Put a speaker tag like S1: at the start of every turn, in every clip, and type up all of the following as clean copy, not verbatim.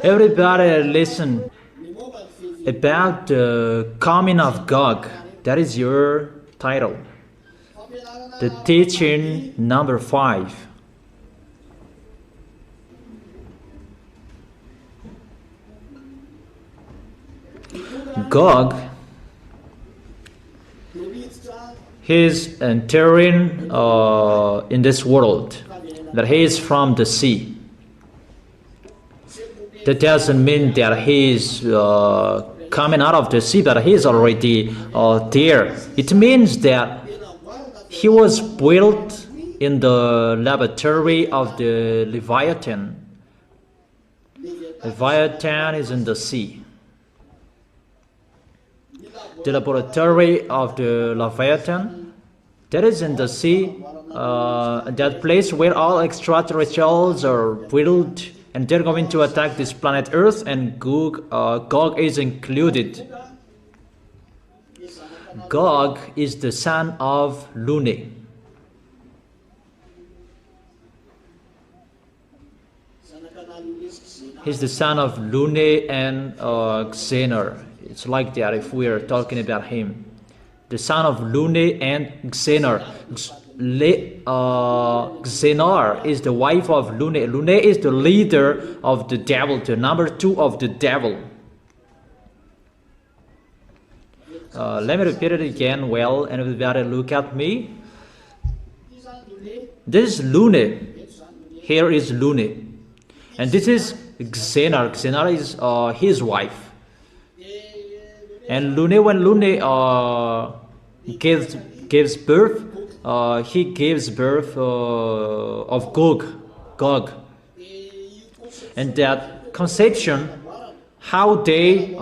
S1: Everybody listen about the coming of Gog. That is your title. The teaching number 5. Gog, he is entering in this world, that he is from the sea. That doesn't mean that he is coming out of the sea, but he is already there. It means that he was built in the laboratory of the Leviathan. Leviathan is in the sea. The laboratory of the Leviathan, that is in the sea, that place where all extraterrestrials are built, and they're going to attack this planet Earth, and Gog is included. Gog is the son of Lune. He's the son of Lune and Xenor. It's like that if we are talking about him. The son of Lune and Xenor. Xenor is the wife of Lune. Lune is the leader of the devil, the number 2 of the devil. Let me repeat it again well, and everybody look at me. This is Lune. Here is Lune. And this is Xenor. Xenor is his wife. And Lune, when Lune gives birth, he gives birth of Gog. And that conception, how they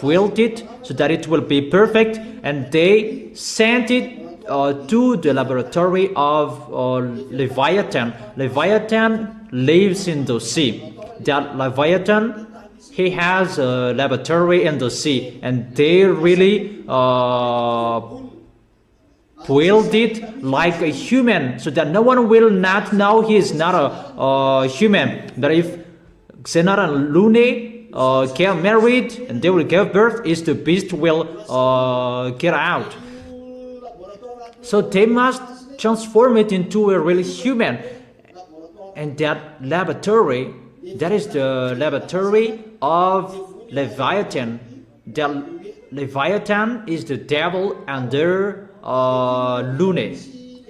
S1: built it so that it will be perfect, and they sent it to the laboratory of Leviathan. Leviathan lives in the sea. That Leviathan, he has a laboratory in the sea, and they really build it like a human, so that no one will not know he is not a human. But if Xenor and Lune get married and they will give birth, is the beast will get out. So they must transform it into a real human. And that laboratory, that is the laboratory of Leviathan. The Leviathan is the devil under Lune.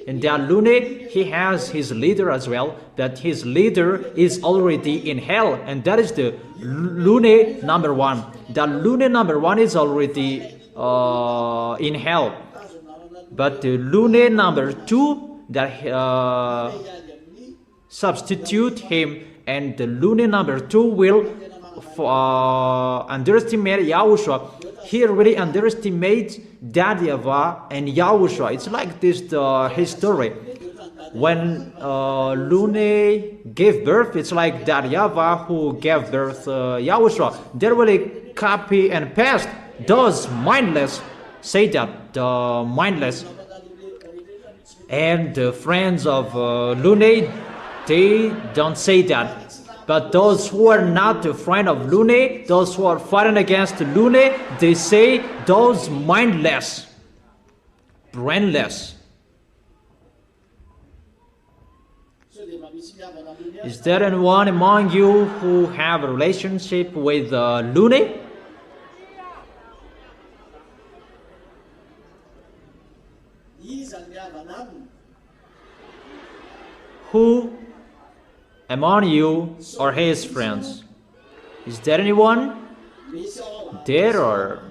S1: And that Lune, he has his leader as well, but his leader is already in hell, and that is the Lune number 1. The Lune number 1 is already in hell, but the Lune number 2 that substitute him, and the Lune number 2 will underestimate Yahushua. He really underestimates that YAHVAH and Yahushua. It's like this his story. When Lune gave birth, it's like that YAHVAH who gave birth Yahushua. They really copy and paste. Those mindless say that, mindless. And the friends of Lune, they don't say that. But those who are not a friend of Lune, those who are fighting against Lune, they say those mindless, brainless. Is there anyone among you who have a relationship with Lune? Who among you are his friends? Is there anyone? There are.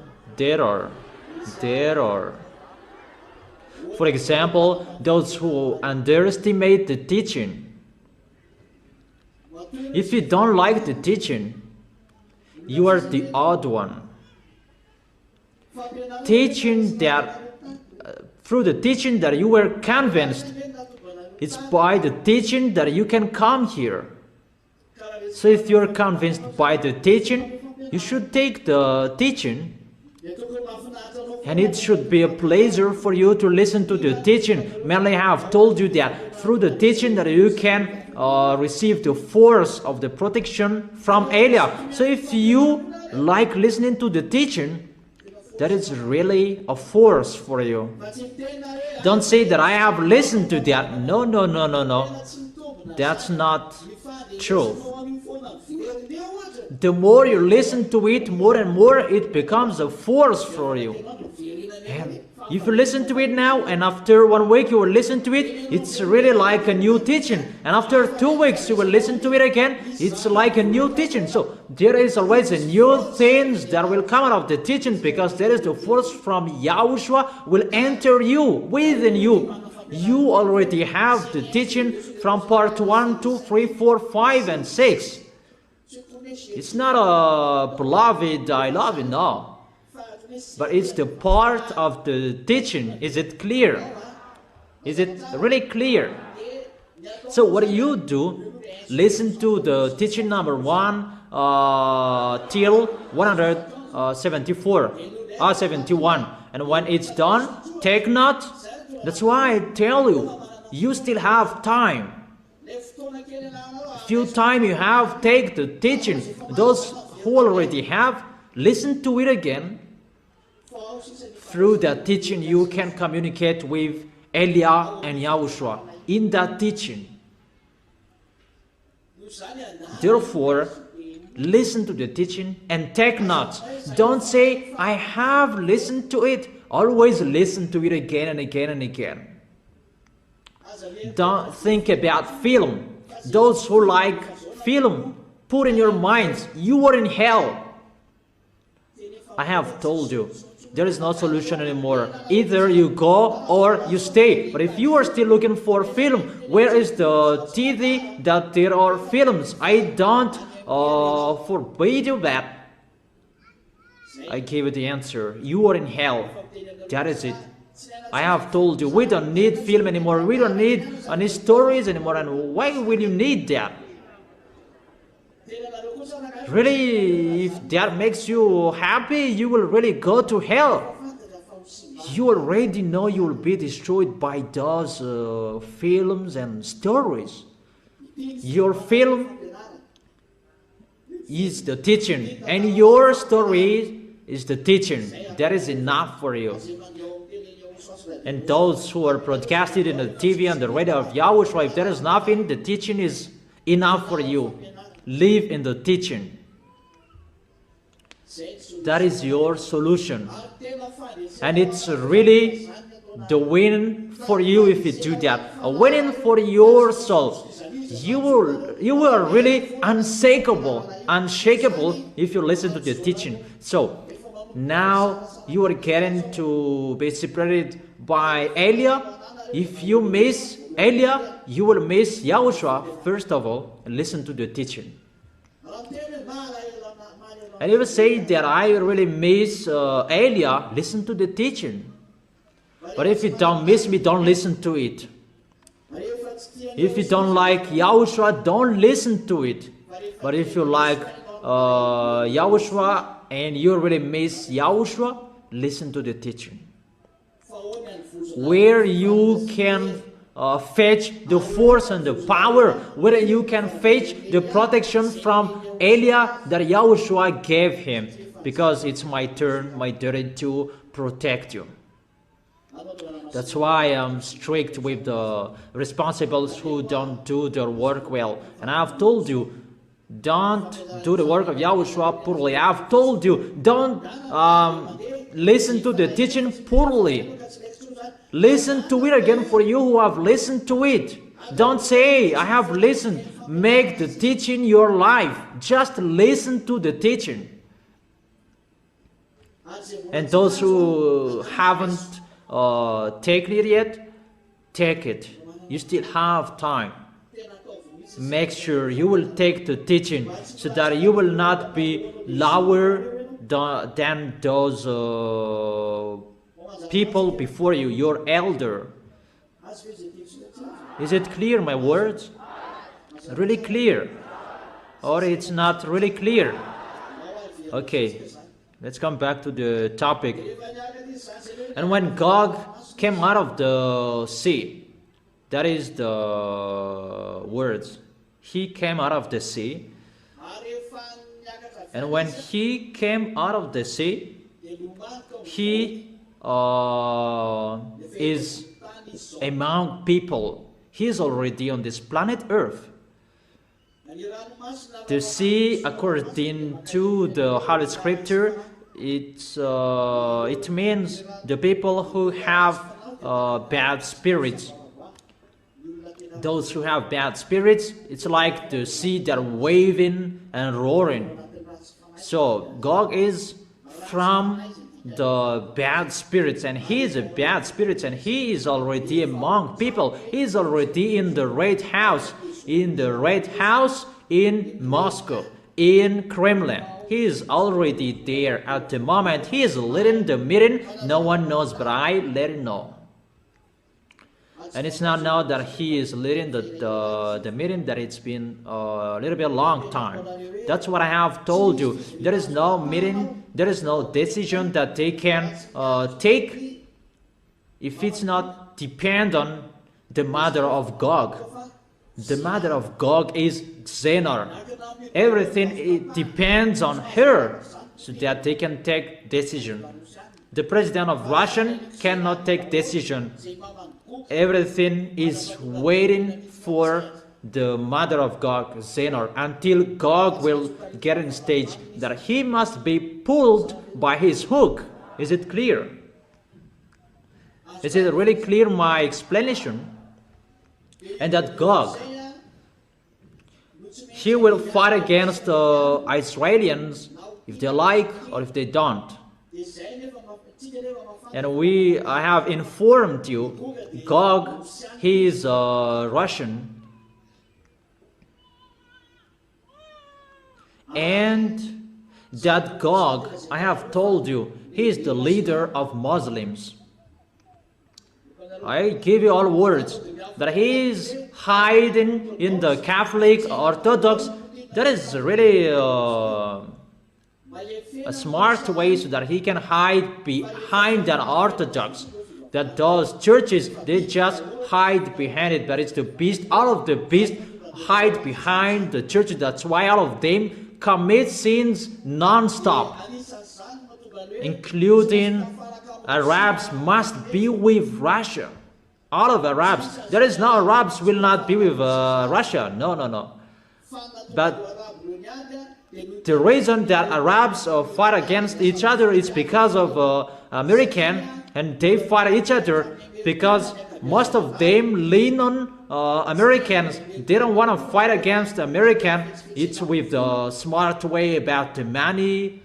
S1: For example, those who underestimate the teaching. If you don't like the teaching, you are the odd one. Teaching that, through the teaching that you were convinced, it's by the teaching that you can come here. So if you're convinced by the teaching, you should take the teaching. And it should be a pleasure for you to listen to the teaching. Mainly I have told you that through the teaching that you can receive the force of the protection from Eliah. So if you like listening to the teaching, that is really a force for you. Don't say that I have listened to that. No, no, no, no, no. That's not true. The more you listen to it, more and more it becomes a force for you. And if you listen to it now, and after 1 week you will listen to it, it's really like a new teaching. And after 2 weeks you will listen to it again, it's like a new teaching. So there is always a new things that will come out of the teaching, because there is the force from Yahushua will enter you, within you. You already have the teaching from part 1, 2, 3, 4, 5, and 6. It's not a beloved, I love you, no. But it's the part of the teaching. Is it clear? Is it really clear? So what do? Listen to the teaching number 1 till 71. And when it's done, take note. That's why I tell you, you still have time. Few time you have, take the teaching. Those who already have, listen to it again. Through that teaching, you can communicate with Eliah and Yahushua in that teaching. Therefore, listen to the teaching and take notes. Don't say, I have listened to it. Always listen to it again and again and again. Don't think about film. Those who like film, put in your minds, you are in hell. I have told you, there is no solution anymore. Either you go or you stay. But if you are still looking for film, where is the TV that there are films? I don't forbid you that. I gave you the answer. You are in hell. That is it. I have told you, we don't need film anymore. We don't need any stories anymore. And why will you need that? Really, if that makes you happy, you will really go to hell. You already know you will be destroyed by those films and stories. Your film is the teaching, and your story is the teaching. That is enough for you. And those who are broadcasted in the TV and the radio of Yahushua, if there is nothing, the teaching is enough for you. Live in the teaching. That is your solution. And it's really the win for you if you do that. A winning for your soul. You will really unshakable if you listen to the teaching. So now you are getting to be separated by Eliah. If you miss Eliah, you will miss Yahushua. First of all, listen to the teaching. And if you say that I really miss Eliah, listen to the teaching. But if you don't miss me, don't listen to it. If you don't like Yahushua, don't listen to it. But if you like Yahushua and you really miss Yahushua, listen to the teaching. Where you can fetch the force and the power, where you can fetch the protection from Eliah that Yahushua gave him. Because it's my turn, my duty to protect you. That's why I'm strict with the responsibles who don't do their work well. And I've told you, don't do the work of Yahushua poorly. I've told you, don't listen to the teaching poorly. Listen to it again for you who have listened to it. Don't say, I have listened. Make the teaching your life. Just listen to the teaching. And those who haven't taken it yet, take it. You still have time. Make sure you will take the teaching so that you will not be lower than those people before you, your elder. Is it clear, my words? Really clear? Or it's not really clear? Okay, let's come back to the topic. And when Gog came out of the sea, that is the words. he came out of the sea. And when he came out of the sea, he is among people. He is already on this planet Earth. The sea, according to the Holy Scripture, it means the people who have bad spirits. Those who have bad spirits, it's like the sea that waving and roaring. So Gog is from the bad spirits, and he is a bad spirit, and he is already among people. He is already in the Red House, in Moscow, in Kremlin. He is already there at the moment. He is leading the meeting. No one knows, but I let him know. And it's not now that he is leading the meeting that it's been a little bit long time. That's what I have told you. There is no meeting, there is no decision that they can take if it's not depend on the mother of Gog. The mother of Gog is Xenor. Everything it depends on her so that they can take decision. The president of Russia cannot take decision. Everything is waiting for the mother of Gog, Xenor, until Gog will get in stage that he must be pulled by his hook. Is it clear? Is it really clear, my explanation? And that Gog, he will fight against the Israelians if they like or if they don't. And I have informed you, Gog, he is Russian, and that Gog, I have told you, he is the leader of Muslims. I give you all words that he is hiding in the Catholic Orthodox. That is really a smart way so that he can hide behind that Orthodox. That those churches, they just hide behind it, but it's the beast. All of the beast hide behind the churches. That's why all of them commit sins non-stop, including Arabs must be with Russia. All of Arabs. There is no Arabs will not be with Russia. No. But the reason that Arabs fight against each other is because of American, and they fight each other because most of them lean on Americans. They don't want to fight against American. It's with the smart way about the money,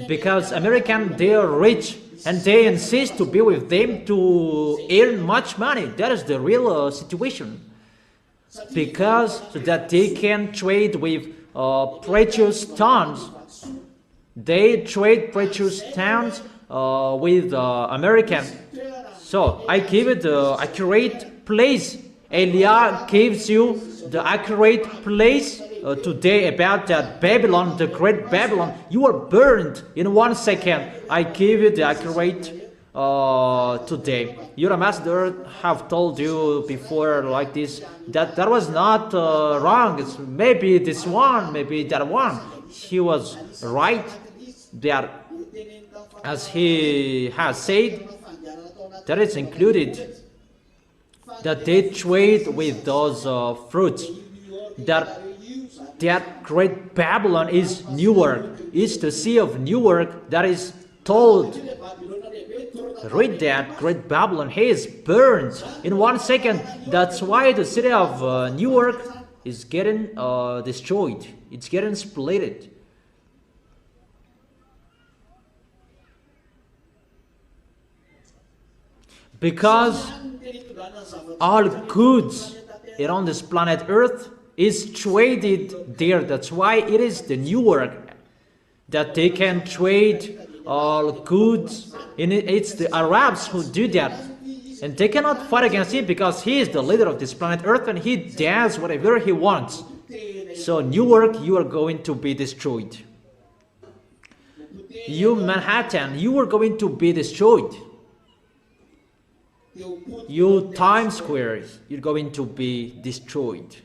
S1: because American, they are rich and they insist to be with them to earn much money. That is the real situation, because so that they can trade with precious stones. They trade precious stones with Americans. So I give it the accurate place. Elia gives you the accurate place today about that Babylon, the great Babylon. You are burned in 1 second. I give you the accurate today. Your master have told you before like this that was not wrong. It's maybe this one, maybe that one. He was right there, as he has said, that is included, that they trade with those fruits. That great Babylon is Newark. It's the sea of Newark that is told. Read that, great Babylon, he is burned in 1 second. That's why the city of Newark is getting destroyed. It's getting split. Because all goods around this planet Earth is traded there. That's why it is the Newark that they can trade all goods. It's the Arabs who do that, and they cannot fight against him because he is the leader of this planet Earth and he does whatever he wants. So Newark, you are going to be destroyed. You Manhattan, you are going to be destroyed. You Times Square, you're going to be destroyed.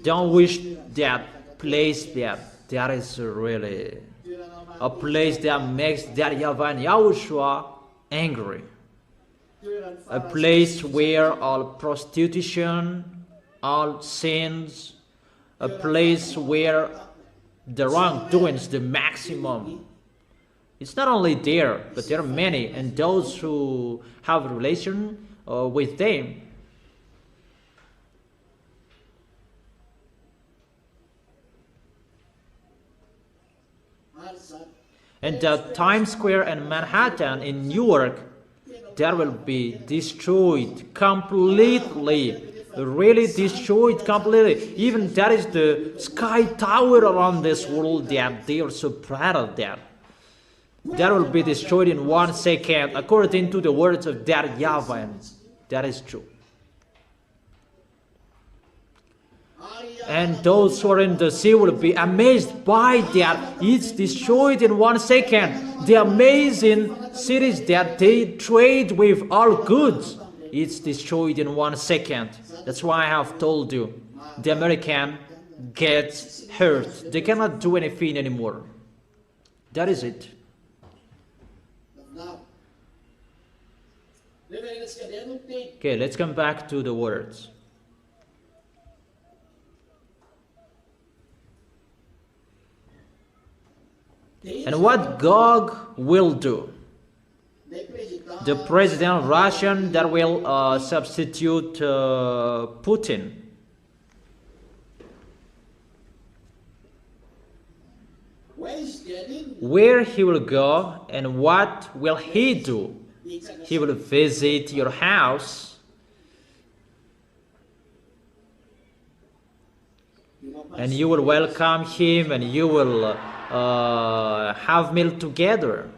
S1: Don't wish that place there. That is really a place that makes that YAHVAH and YAHOSHUA angry. A place where all prostitution, all sins, a place where the wrongdoing is the maximum. It's not only there, but there are many, and those who have a relation with them. And the Times Square and Manhattan in New York, that will be destroyed completely. Really destroyed completely. Even that is the sky tower around this world that they are so proud of that. That will be destroyed in 1 second, according to the words of that YAHVAH. That is true. And those who are in the sea will be amazed by that. It's destroyed in 1 second. The amazing cities that they trade with all goods, it's destroyed in 1 second. That's why I have told you, the American gets hurt. They cannot do anything anymore. That is it. Okay, let's come back to the words. And what Gog will do? The president of Russia that will substitute Putin. Where he will go and what will he do? He will visit your house. And you will welcome him and you will have meal together.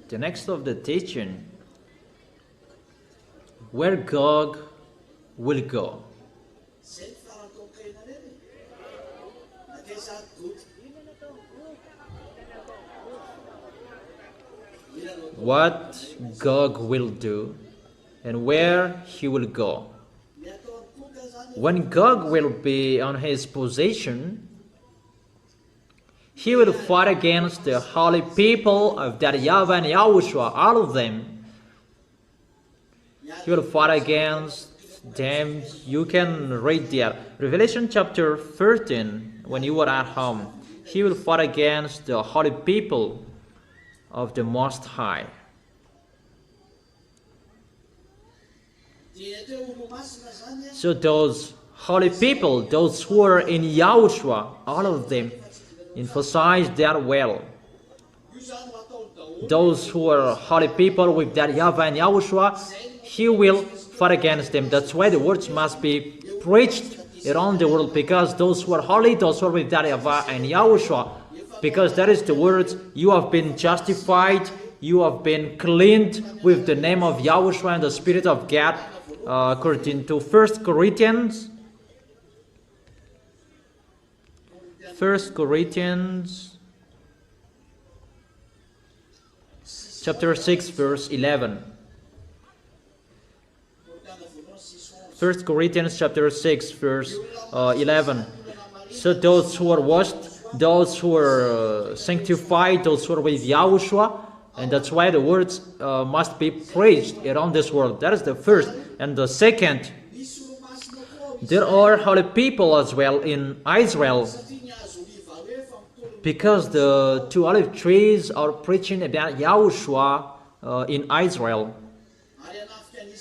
S1: The next of the teaching, where Gog will go. What Gog will do and where he will go. When Gog will be on his position, he will fight against the holy people of that YAHVAH and YAHOSHUA, all of them. He will fight against them. You can read there. Revelation chapter 13, when you are at home. He will fight against the holy people of the Most High. So those holy people, those who are in YAHOSHUA, all of them, emphasize that well. Those who are holy people with that YAHVAH and YAHOSHUA, he will fight against them. That's why the words must be preached around the world, because those who are holy, those who are with that YAHVAH and YAHOSHUA, because that is the words, you have been justified, you have been cleaned with the name of YAHOSHUA and the Spirit of God, according to 1 Corinthians. 1 Corinthians chapter 6 verse 11. 1 Corinthians chapter 6 verse 11. So those who are washed, those who are sanctified, those who are with YAHOSHUA, and that's why the words must be preached around this world. That is the first. And the second, there are holy people as well in Israel, because the two olive trees are preaching about YAHOSHUA in Israel,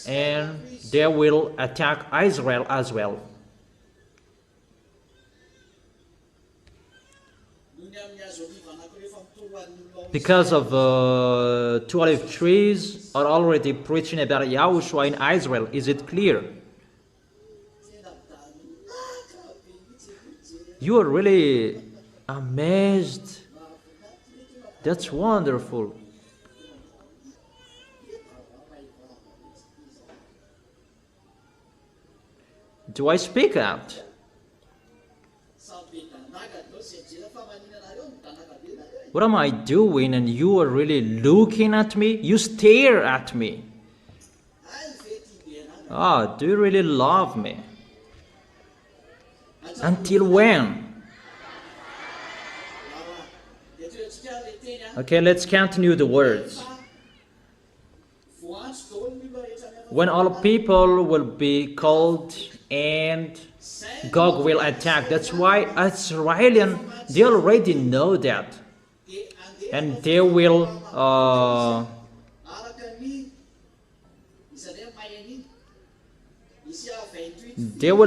S1: and they will attack Israel as well. Because of two olive trees are already preaching about YAHOSHUA in Israel. Is it clear? You are really amazed. That's wonderful. Do I speak out? What am I doing and you are really looking at me? You stare at me. Ah, do you really love me? Until when? Okay, let's continue the words. When all people will be called and Gog will attack. That's why Israelians, they already know that. And they will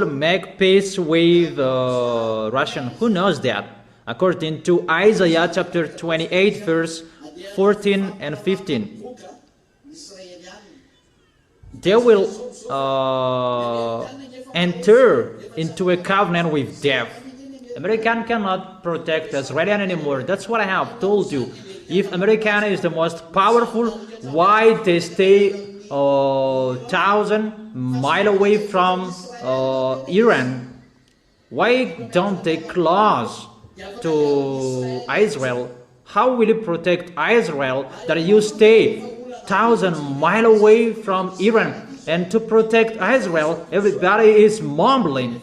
S1: make peace with Russian. Who knows that? According to Isaiah chapter 28 verse 14 and 15. They will enter into a covenant with death. American cannot protect Israel anymore. That's what I have told you. If American is the most powerful, why they stay 1,000 miles away from Iran? Why don't they close to Israel? How will you protect Israel that you stay 1,000 miles away from Iran? And to protect Israel, everybody is mumbling.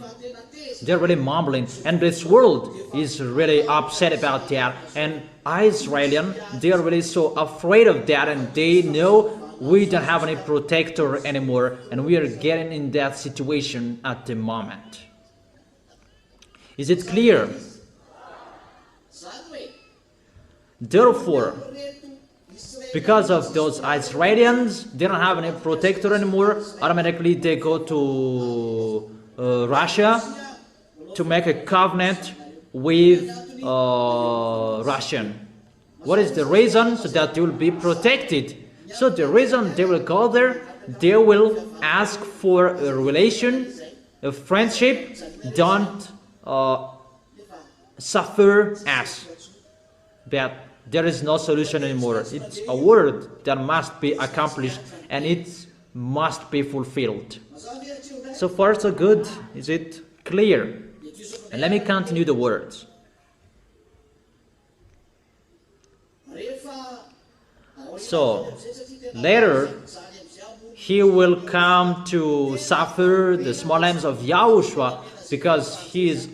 S1: They're really mumbling, and this world is really upset about that. And Israelis, they are really so afraid of that, and they know we don't have any protector anymore, and we are getting in that situation at the moment. Is it clear? Therefore, because of those Israelis, they don't have any protector anymore, automatically they go to Russia to make a covenant with Russian. What is the reason? So that they will be protected. So the reason they will go there, they will ask for a relation, a friendship. Don't suffer us. But there is no solution anymore. It's a word that must be accomplished and it must be fulfilled. So far so good. Is it clear? And let me continue the words. So later he will come to suffer the small lambs of YAHOSHUA because he is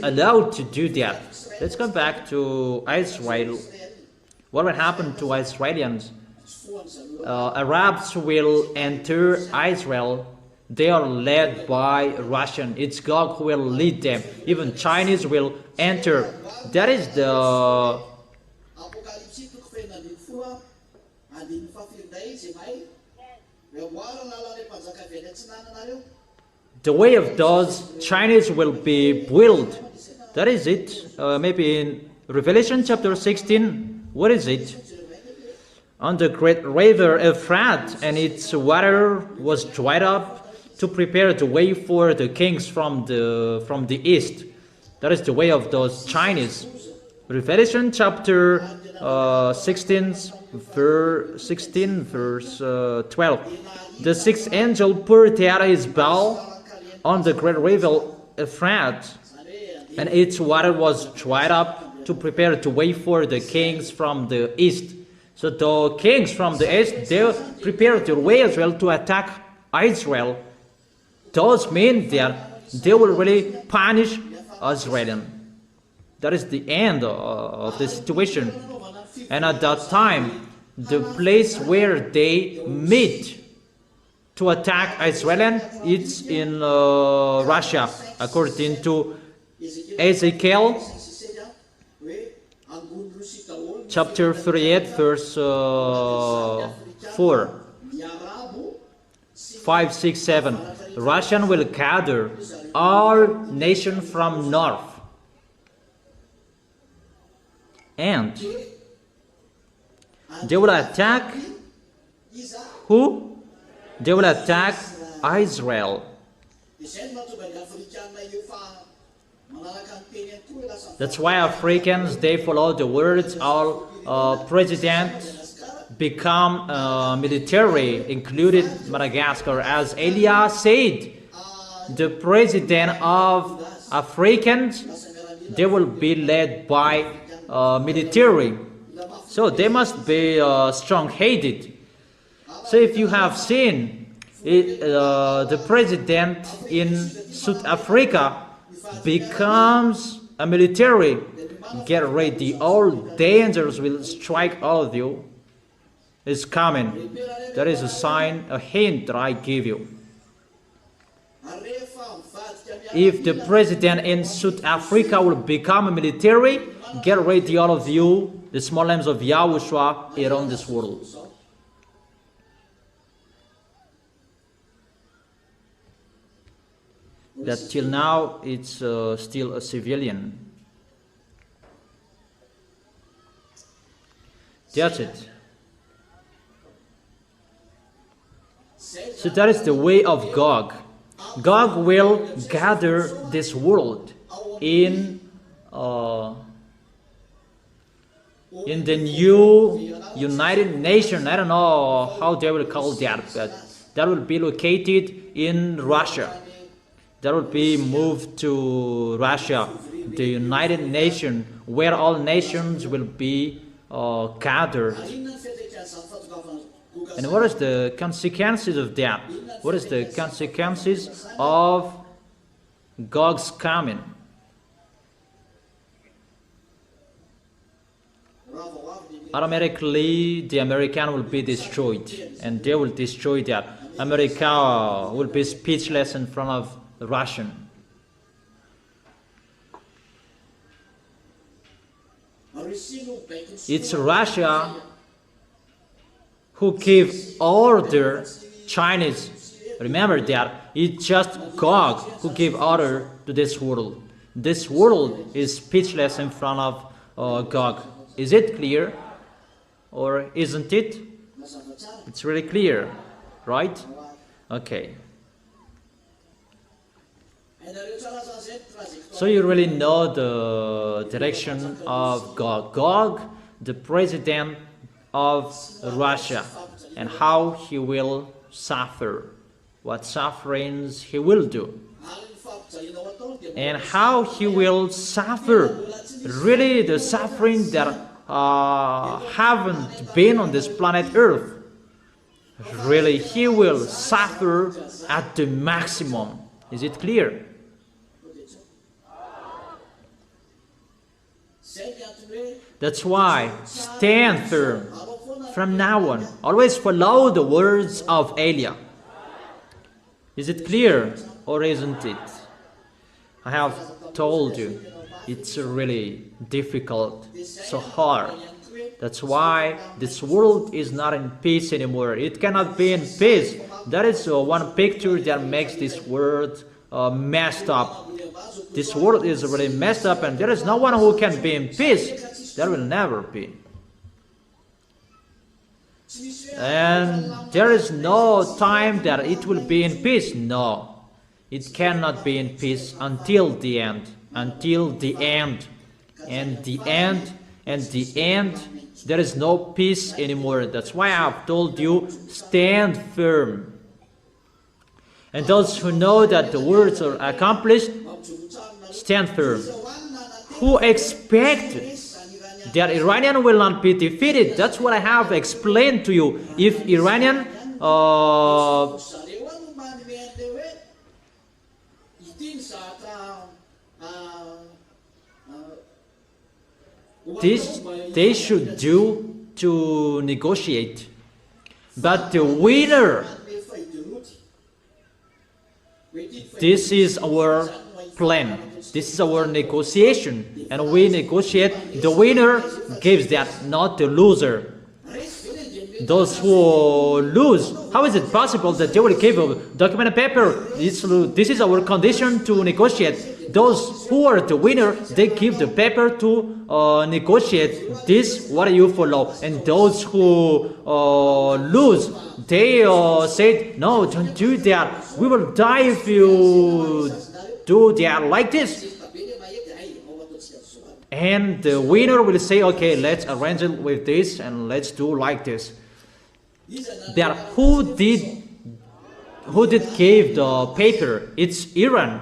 S1: allowed to do that. Let's come back to Israel. What will happen to Israelis? Arabs will enter Israel. They are led by Russian. It's God who will lead them. Even Chinese will enter. That is the way of those Chinese will be built. That is it. Maybe in Revelation chapter 16. What is it? On the great river Euphrates, and its water was dried up to prepare the way for the kings from the east. That is the way of those Chinese. Revelation chapter 16 verse 12. The sixth angel poured out his bowl on the great river Euphrates, and its water was dried up to prepare the way for the kings from the east. So the kings from the east, they prepared the way as well to attack Israel. Those mean that they will really punish Israel. That is the end of the situation. And at that time, the place where they meet to attack Israel, it's in Russia, according to Ezekiel chapter 38 verse 4, 5, 6, 7. Russian will gather all nations from north, and they will attack who? They will attack Israel. That's why Africans, they follow the words of President become military, included Madagascar. As Elia said, the president of Africans, they will be led by military. So they must be strong-headed. So if you have seen the president in South Africa becomes a military, get ready, all dangers will strike all of you. It's coming. That is a sign, a hint that I give you. If the president in South Africa will become a military, get ready, all of you, the small lambs of Yahushua around this world. That till now it's still a civilian. That's it. So that is the way of Gog. Gog will gather this world in the new United Nations. I don't know how they will call that, but that will be located in Russia. That will be moved to Russia, the United Nations, where all nations will be gathered. And what is the consequences of that? What is the consequences of Gog's coming? Automatically, the American will be destroyed, and they will destroy that. America will be speechless in front of the Russian. It's Russia who gave order Chinese. Remember that. It's just Gog who gave order to this world. This world is speechless in front of Gog. Is it clear? Or isn't it? It's really clear, right? Okay. So you really know the direction of Gog. Gog, the president of Russia, and how he will suffer, what sufferings he will do, and how he will suffer, really the suffering that haven't been on this planet Earth. Really, he will suffer at the maximum. Is it clear? That's why stand firm from now on. Always follow the words of Elia. Is it clear or isn't it? I have told you it's really difficult, so hard. That's why this world is not in peace anymore. It cannot be in peace. That is one picture that makes this world messed up. This world is really messed up, and there is no one who can be in peace. There will never be. And there is no time that it will be in peace. No, it cannot be in peace until the end. Until the end. And the end, and the end, there is no peace anymore. That's why I have told you, stand firm. And those who know that the words are accomplished, stand firm. Who expect that Iranian will not be defeated? That's what I have explained to you. If Iranian this they should do to negotiate, but the winner, this is our plan, this is our negotiation, and we negotiate. The winner gives that, not the loser. Those who lose, how is it possible that they will give a document and paper? This is our condition to negotiate. Those who are the winner, they give the paper to negotiate. This, what do you follow? And those who lose, they said, no, don't do that. We will die if you do that like this. and the winner will say, okay, let's arrange it with this and let's do like this. There, who did give the paper? It's Iran.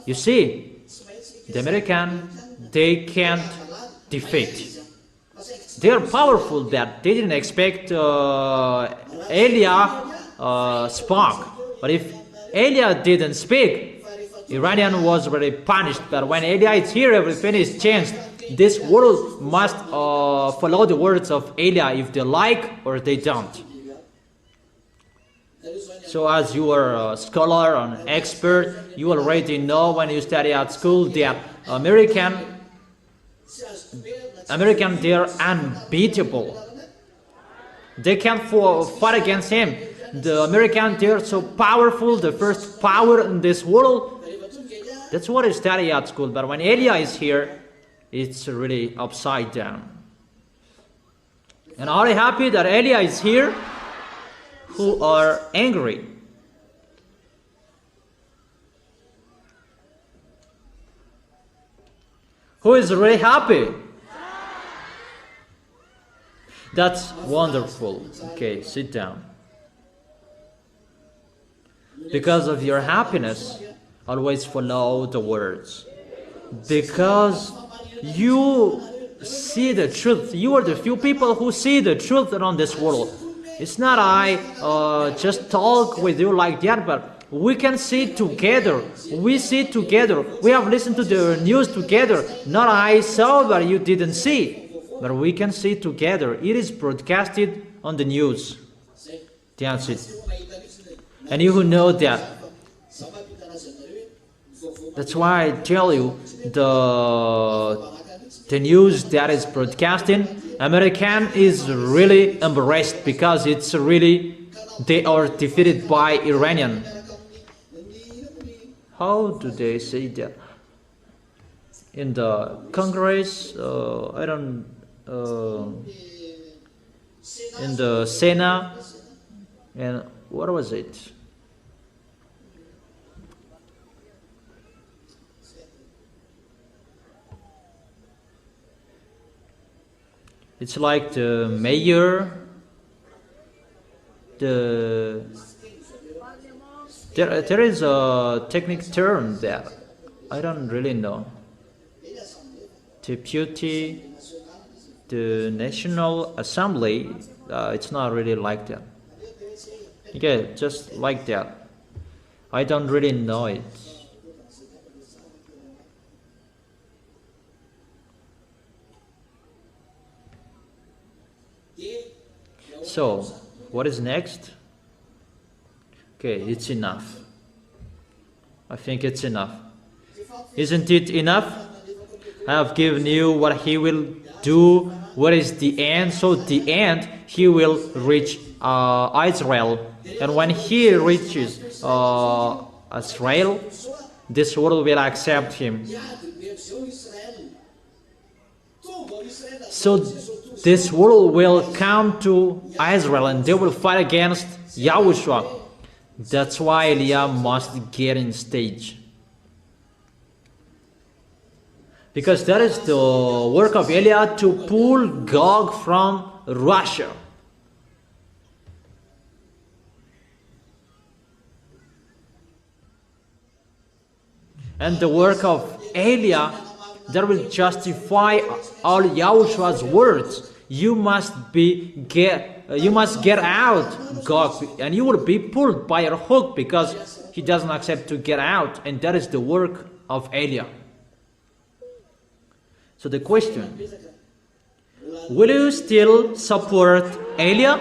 S1: You see, the American, they can't defeat. They are powerful that they didn't expect Elia spoke. But if Elia didn't speak, Iranian was very punished. But when Elia is here, everything is changed. This world must follow the words of Elia if they like or they don't. So as you are a scholar, an expert, you already know when you study at school that American, they are unbeatable. They can't fight against him. The American, they are so powerful, the first power in this world. That's what I study at school. But when Elia is here, it's really upside down. And are you happy that Elia is here? Who are angry? Who is really happy? That's wonderful. Okay, sit down. Because of your happiness, always follow the words. Because you see the truth. You are the few people who see the truth around this world. It's not I just talk with you like that, but we can see together. We see together. We have listened to the news together. Not I saw, but you didn't see. But we can see together. It is broadcasted on the news. That's it. And you who know that. That's why I tell you, the news that is broadcasting, American is really embarrassed because it's really, they are defeated by Iranian. How do they say that? In the Congress, I don't, in the Senate, and what was it? It's like the mayor, there is a technical term there. I don't really know. Deputy, the National Assembly, it's not really like that. Yeah, just like that. I don't really know it. So, what is next? Okay, it's enough. I think it's enough. Isn't it enough? I have given you what he will do. What is the end? So the end, he will reach Israel. And when he reaches Israel, this world will accept him. So this world will come to Israel and they will fight against YAHOSHUA. That's why Elia must get in stage. Because that is the work of Elia, to pull Gog from Russia. And the work of Elia, that will justify all YAHOSHUA's words. You must get out, Gog, and you will be pulled by a hook because he doesn't accept to get out, and that is the work of Elia. So the question, will you still support Elia?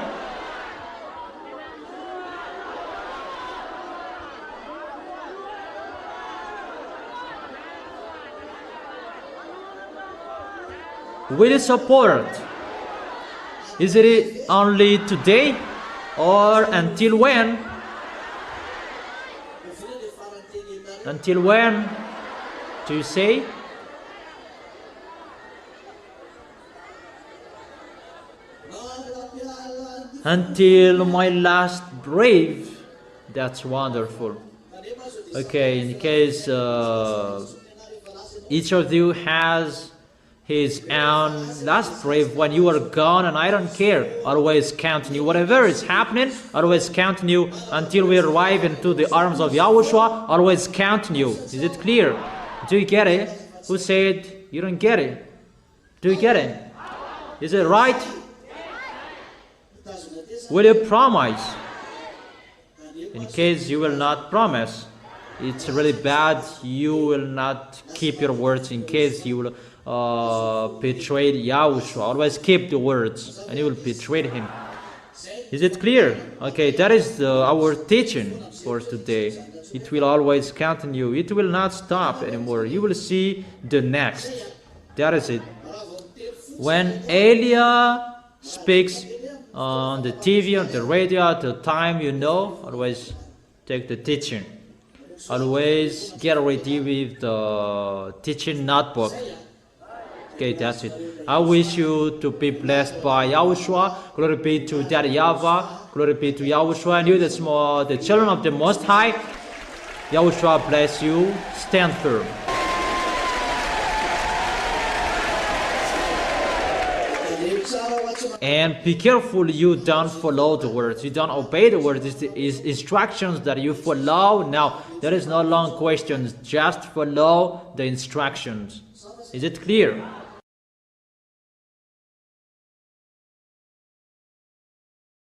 S1: Will you support? Is it only today or until when? Until when do you say? Until my last breath. That's wonderful. Okay, in case each of you has his own last breath when you are gone, and I don't care. Always counting you. Whatever is happening, always counting you until we arrive into the arms of Yahushua. Always counting you. Is it clear? Do you get it? Who said you don't get it? Do you get it? Is it right? Will you promise? In case you will not promise, it's really bad. You will not keep your words. In case you will betray Yahushua, always keep the words, and you will betray him. Is it clear? Okay, that is our teaching for today. It will always continue. It will not stop anymore. You will see the next. That is it. When Elia speaks on the TV, on the radio, at the time you know, always take the teaching. Always get ready with the teaching notebook. Okay, that's it. I wish you to be blessed by Yahushua. Glory be to Daddy YAHVAH. Glory be to Yahushua. And you, the children of the Most High. Yahushua bless you. Stand firm. And be careful you don't follow the words. You don't obey the words. It's the instructions that you follow. Now, there is no long questions. Just follow the instructions. Is it clear?